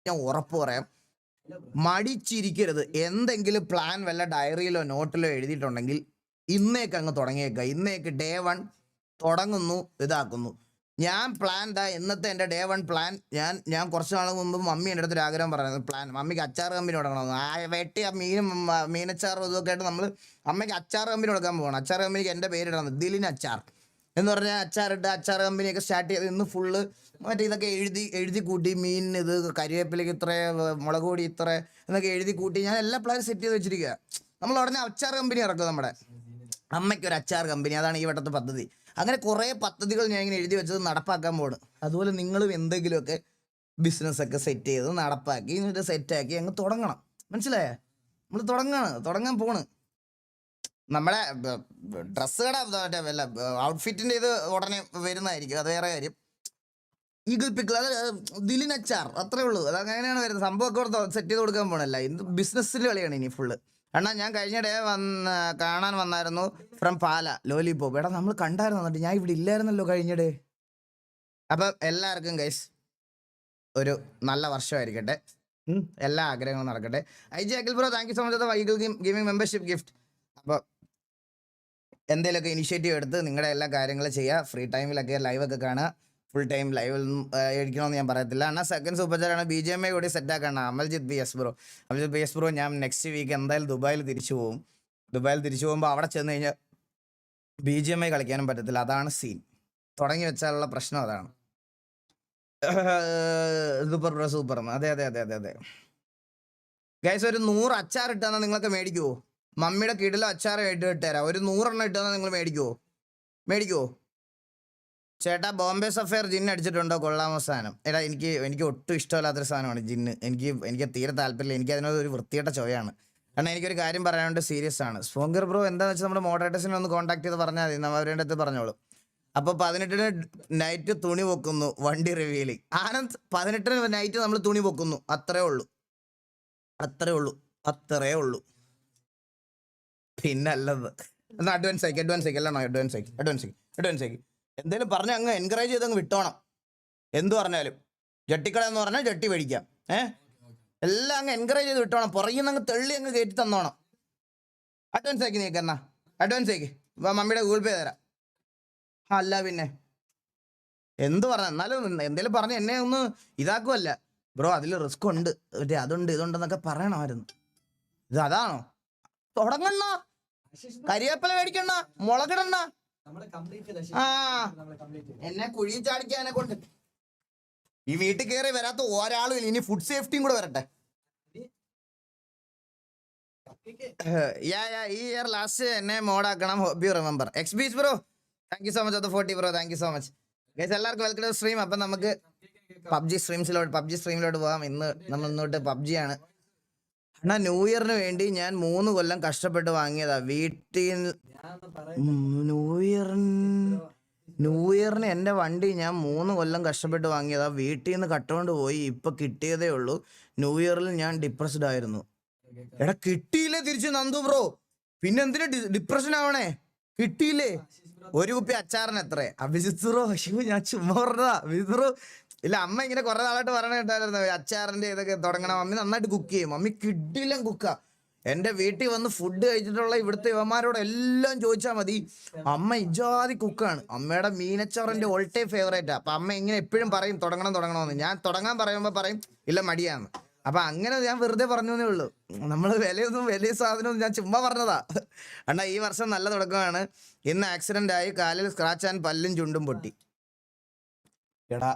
ഞാൻ ഉറപ്പ് പറയാം, മടിച്ചിരിക്കരുത്. എന്തെങ്കിലും പ്ലാൻ വല്ല ഡയറിയിലോ നോട്ടിലോ എഴുതിയിട്ടുണ്ടെങ്കിൽ ഇന്നേക്ക് അങ്ങ് തുടങ്ങിയേക്കുക. ഇന്നേക്ക് ഡേ 1 തുടങ്ങുന്നു, ഇതാക്കുന്നു. ഞാൻ പ്ലാൻ ഇന്നത്തെ എൻ്റെ ഡേ 1 പ്ലാൻ. ഞാൻ കുറച്ച് നാൾ മുമ്പ് മമ്മി എൻ്റെ അടുത്തൊരു ആഗ്രഹം പറയുന്നത് പ്ലാൻ, മമ്മിക്ക് അച്ചാർ കമ്പനി തുടങ്ങണമെന്ന്. വെട്ടി മീനച്ചാറും ഇതൊക്കെ ആയിട്ട് നമ്മൾ അമ്മയ്ക്ക് അച്ചാർ കമ്പനി കൊടുക്കാൻ പോകണം. അച്ചാർ കമ്പനിക്ക് എൻ്റെ പേരിടണം, ദിലിൻ അച്ചാർ എന്ന് പറഞ്ഞാൽ അച്ചാറിട്ട് അച്ചാർ കമ്പനിയൊക്കെ സ്റ്റാർട്ട് ചെയ്ത് ഇന്ന് ഫുള്ള് മറ്റേ ഇതൊക്കെ എഴുതി കൂട്ടി, മീനിന് ഇത്, കരിവേപ്പിലേക്ക് ഇത്ര, മുളക് പൊടി ഇത്ര എന്നൊക്കെ എഴുതി കൂട്ടി ഞാൻ എല്ലാ പ്ലാനും സെറ്റ് ചെയ്ത് വെച്ചിരിക്കുക. നമ്മൾ ഉടനെ അച്ചാർ കമ്പനി ഇറക്കും. നമ്മുടെ അമ്മയ്ക്കൊരു അച്ചാർ കമ്പനി, അതാണ് ഈ വട്ടത്തെ പദ്ധതി. അങ്ങനെ കുറേ പദ്ധതികൾ ഞാൻ ഇങ്ങനെ എഴുതി വെച്ചത് നടപ്പാക്കാൻ പോണ്. അതുപോലെ നിങ്ങളും എന്തെങ്കിലുമൊക്കെ ബിസിനസ്സൊക്കെ സെറ്റ് ചെയ്ത് നടപ്പാക്കി എന്നിട്ട് സെറ്റാക്കി അങ്ങ് തുടങ്ങണം. മനസ്സിലായേ? നമ്മൾ തുടങ്ങാൻ പോണ്. നമ്മളെ ഡ്രസ്സ് കട വല്ല ഔട്ട്ഫിറ്റിൻ്റെ ഇത് ഉടനെ വരുന്നതായിരിക്കും, അത് വേറെ കാര്യം. ഈഗിൾ പിക്കിൾ, അത് ദിലിൻ അച്ചാർ, അത്രേ ഉള്ളൂ. അത് അങ്ങനെയാണ് വരുന്നത്. സംഭവമൊക്കെ സെറ്റ് ചെയ്ത് കൊടുക്കാൻ പോകണല്ല. ഇത് ബിസിനസ്സിൽ കളിയാണ് ഇനി ഫുള്ള്. അണ്ണാ ഞാൻ കഴിഞ്ഞ ഡേ കാണാൻ വന്നായിരുന്നു ഫ്രം പാല ലോലിപോപ്പ്. എടാ നമ്മൾ കണ്ടായിരുന്നു, എന്നിട്ട് ഞാൻ ഇവിടെ ഇല്ലായിരുന്നല്ലോ കഴിഞ്ഞ ഡേ. അപ്പം എല്ലാവർക്കും ഗൈസ് ഒരു നല്ല വർഷമായിരിക്കട്ടെ, എല്ലാ ആഗ്രഹങ്ങളും നടക്കട്ടെ. IG Akhil bro, thank you so much eagle gaming membership gift. അപ്പോൾ എന്തെങ്കിലുമൊക്കെ ഇനിഷ്യേറ്റീവ് എടുത്ത് നിങ്ങളുടെ എല്ലാ കാര്യങ്ങളും ചെയ്യുക. ഫ്രീ ടൈമിലൊക്കെ ലൈവൊക്കെ കാണുക. ഫുൾ ടൈം ലൈവിൽ ഇരിക്കണമെന്ന് ഞാൻ പറയത്തില്ല. എന്നാൽ സെക്കൻഡ് സൂപ്പർ ചാറ്റാണ് BGMI കൂടി സെറ്റാക്കണം. അമൽജിത്ത് BS ബ്രോ, ഞാൻ നെക്സ്റ്റ് വീക്ക് എന്തായാലും ദുബായിൽ തിരിച്ചു പോകും. ദുബായിൽ തിരിച്ചു പോകുമ്പോൾ അവിടെ ചെന്ന് കഴിഞ്ഞാൽ BGMI കളിക്കാനും പറ്റത്തില്ല. അതാണ് സീൻ. തുടങ്ങി വെച്ചാലുള്ള പ്രശ്നം അതാണ്. Super bro, super. അതെ ഗൈസ്, ഒരു 100 അച്ചാർ ഇട്ടാൽ നിങ്ങളൊക്കെ മേടിക്കുമോ? മമ്മിയുടെ കിടിലം അച്ചാർ ഇട്ടുതരാം. ഒരു 100 എണ്ണം ഇട്ടാൽ നിങ്ങൾ മേടിക്കുമോ? ചേട്ടാ, ബോംബെ സഫയർ ജിന്ന് അടിച്ചിട്ടുണ്ടോ? കൊള്ളാമോ സാധനം? എടാ എനിക്ക് ഒട്ടും ഇഷ്ടമല്ലാത്തൊരു സാധനമാണ് ജിന്ന്. എനിക്ക് തീരെ താല്പര്യമില്ല. എനിക്ക് അതിനോട് ഒരു വൃത്തികെട്ട ചോയാണ്. കാരണം എനിക്കൊരു കാര്യം പറയാനുണ്ട്, സീരിയസ് ആണ്. സ്പോങ്കർ ബ്രോ എന്താണെന്ന് വെച്ചാൽ നമ്മുടെ മോഡറേറ്റേഴ്സിനെ ഒന്ന് കോൺടാക്ട് ചെയ്ത് പറഞ്ഞാൽ മതി, അവരുടെ അടുത്ത് പറഞ്ഞോളൂ. അപ്പോൾ 18-ന് നൈറ്റ് തുണി പൊക്കുന്നു, വണ്ടി റിവീലിംഗ്. ആനന്ദ്, 18-ന് നൈറ്റ് നമ്മൾ തുണി പൊക്കുന്നു. അത്രേ ഉള്ളൂ. പിന്നല്ലത് എന്നാൽ അഡ്വാൻസ് ആക്കി അല്ലാണോ? അഡ്വാൻസ് ആക്കി എന്തേലും പറഞ്ഞ് അങ്ങ് എൻകറേജ് ചെയ്ത് അങ്ങ് വിട്ടോണം. എന്തു പറഞ്ഞാലും ജട്ടിക്കട എന്ന് പറഞ്ഞാൽ ജട്ടി മേടിക്കാം. എല്ലാം അങ്ങ് എൻകറേജ് ചെയ്ത് വിട്ടോണം. പുറകിൽ നിന്ന് അങ്ങ് തെള്ളി അങ്ങ് കയറ്റി തന്നോണം. അഡ്വാൻസ് ആക്കി നീക്കെന്നാ, അഡ്വാൻസ് ആക്കി. മമ്മിയുടെ ഗൂഗിൾ പേ തരാം. അല്ല പിന്നെ എന്ത് പറഞ്ഞ, എന്നാലും എന്തേലും പറഞ്ഞ് എന്നെ ഒന്ന് ഇതാക്കുമല്ല ബ്രോ. അതിൽ റിസ്ക് ഉണ്ട്, അതുണ്ട് ഇതുണ്ടെന്നൊക്കെ പറയണമായിരുന്നു. അതാണോ? തുടങ്ങണ്ണ, കരിവേപ്പില മേടിക്കണ്ണ, മുളകിടണ്ണ. എന്നെ കുഴി ചാടിക്കാനെ കൊണ്ട് ഈ വീട്ടിൽ കയറി വരാത്ത ഒരാളും ഇല്ല. ഇനി ഫുഡ് സേഫ്റ്റിയും കൂടെ വരട്ടെ. ഈ ഇയർ ലാസ്റ്റ് എന്നെ മോഡാക്കണം. Hope you remember. എക്സ്ബീച്ച് bro, thank you so much. 40 bro, thank you so much. Guys, എല്ലാവർക്കും വെൽക്കം ടു സ്ട്രീം. അപ്പം നമുക്ക് പബ്ജി സ്ട്രീമിലോട്ട് പോകാം. നമ്മൾ ഇന്നോട്ട് പബ്ജിയാണ്. എന്നാ ന്യൂ ഇയറിന് വേണ്ടി ഞാൻ 3 കൊല്ലം കഷ്ടപ്പെട്ട് വാങ്ങിയതാ. വീട്ടിൽ ന്യൂ ഇയറിന് എൻ്റെ വണ്ടി ഞാൻ 3 കൊല്ലം കഷ്ടപ്പെട്ട് വാങ്ങിയതാ. വീട്ടിൽ നിന്ന് കട്ടുകൊണ്ട് പോയി. ഇപ്പൊ കിട്ടിയതേ ഉള്ളൂ. ന്യൂ ഇയറിൽ ഞാൻ ഡിപ്രസ്ഡ് ആയിരുന്നു. എടാ കിട്ടിയില്ലേ തിരിച്ച് നന്ദു ബ്രോ? പിന്നെ എന്തിനാ ഡിപ്രഷൻ ആവണേ? കിട്ടിയില്ലേ? ഒരു കുപ്പി അച്ചാറിന് എത്ര? അഭിജിത്ത് ബ്രോ, ഞാൻ ചുമ്മാ പറഞ്ഞതാ. അഭിജിത്ത് ബ്രോ ഇല്ല, അമ്മ ഇങ്ങനെ കുറെ നാളായിട്ട് പറഞ്ഞ കേട്ടായിരുന്നു അച്ചാറിന്റെ ഇതൊക്കെ തുടങ്ങണം. മമ്മി നന്നായിട്ട് കുക്ക് ചെയ്യും. മമ്മി കിഡിലും കുക്കാ. എൻ്റെ വീട്ടിൽ വന്ന് ഫുഡ് കഴിച്ചിട്ടുള്ള ഇവിടുത്തെ യുവമാരോട് എല്ലാം ചോദിച്ചാൽ മതി, അമ്മ ഇജാതി കുക്കാണ്. അമ്മയുടെ മീനച്ചാറിൻ്റെ ഓൾ ടൈം ഫേവറേറ്റാ. അപ്പം അമ്മ ഇങ്ങനെ എപ്പോഴും പറയും തുടങ്ങണമെന്ന്. ഞാൻ തുടങ്ങാൻ പറയുമ്പോൾ പറയും ഇല്ല മടിയാന്ന്. അപ്പം അങ്ങനെ ഞാൻ വെറുതെ പറഞ്ഞേ ഉള്ളൂ. നമ്മൾ വലിയ സാധനമൊന്നും ഞാൻ ചുമ്മാ പറഞ്ഞതാ. അണ്ണാ ഈ വർഷം നല്ല തുടക്കമാണ്. ഇന്ന് ആക്സിഡൻ്റ് ആയി, കാലിൽ സ്ക്രാച്ച് ആൻഡ് പല്ലും ചുണ്ടും പൊട്ടി. എടാ